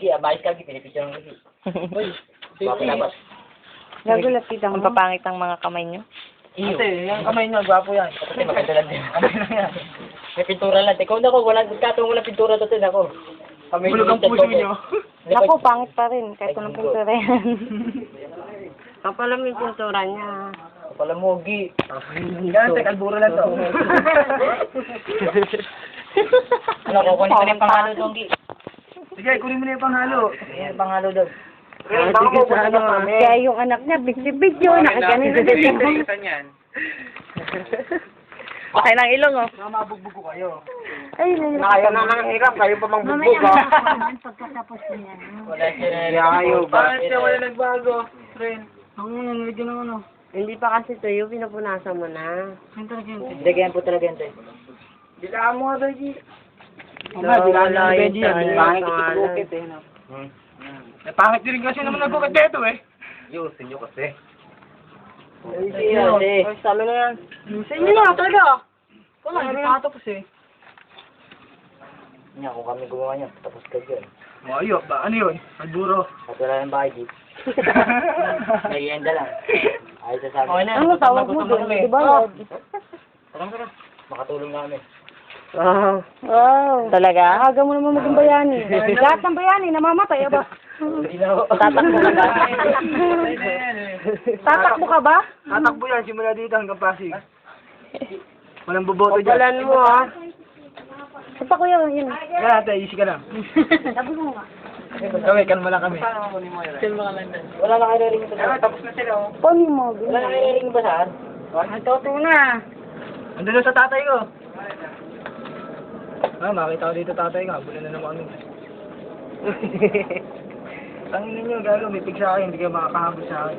Gi, abayos ka, Gi, pinipicture ng Gi. Uy, gwapo dapat. Gagulapitan mo. Ang papangit ang mga kamay nyo. Iyo. Ate, yung kamay niya, gwapo yan. Kasi maganda lang din. Kamay lang yan. May pintura lang. Ikaw na ko, wala wala pintura to din ako. Bulog ang puso niyo. Ako, pangit pa rin. Kahit anong pintura yan. Kapalam yung pintura niya. Pala mo, Gi. Yan, tek, alburo lang to. Ano, kukunin ko na yung panghalo doon, Gi. Sige, kunin mo na yung panghalo. Yung panghalo doon. Sige, sa ano. Kaya yung anak niya, video, nakaganin na din. Okay lang ilong, oh. Mga mabugbog ko kayo. Ay, Kaya na nanghirap, kayo pa mang bugbog, ha? pagkatapos niya. Wala siya Yayo, bakit siya wala nagbago? Friend. Hindi pa kasi tuyo, pinupunasan mo na. Hindi, ganyan po talaga yan, Tay. Bilaan mo nga, Benji. Wala, Bilaan mo, wala Benji. yun, Pangit wala. kasi bukit, eh. No? Pangit din kasi naman nagbukat dito, eh. Yusin nyo kasi. Ay, sa amin na yan. Sa inyo na, talaga. Wala, hindi pa tapos, eh. Nga, kung kami gumawa niya, tapos ka dyan. Mayo, ba? Ano yun? Alburo. At wala ng bahay, Gi. Nag-ienda lang. Ayos sa sabi. Okay na. Ano tawag mo doon? Di ba? Tara. Makatulong kami. Wow. Talaga? Aga mo naman maging bayani. Lahat ng bayani, namamatay, ba? Hindi na ako. Tatakbo ka ba? Tatakbo ka ba? Tatakbo yan, simula dito hanggang Pasig. Walang boboto dyan. Pabalan mo, ha? Basta kuya, yun. Yan, ate, easy ka lang. Sabi mo nga. Kami, kalma lang kami. Wala na kayo ring ba? Tapos na sila, oh. Pony mo. Wala na kayo ring ba saan? Ang toto na. Andun na sa tatay ko. Makita ko dito tatay ko. Habulin na naman kami. Tangin ninyo, galo, may pig sa akin. Hindi kayo makakahabol sa akin.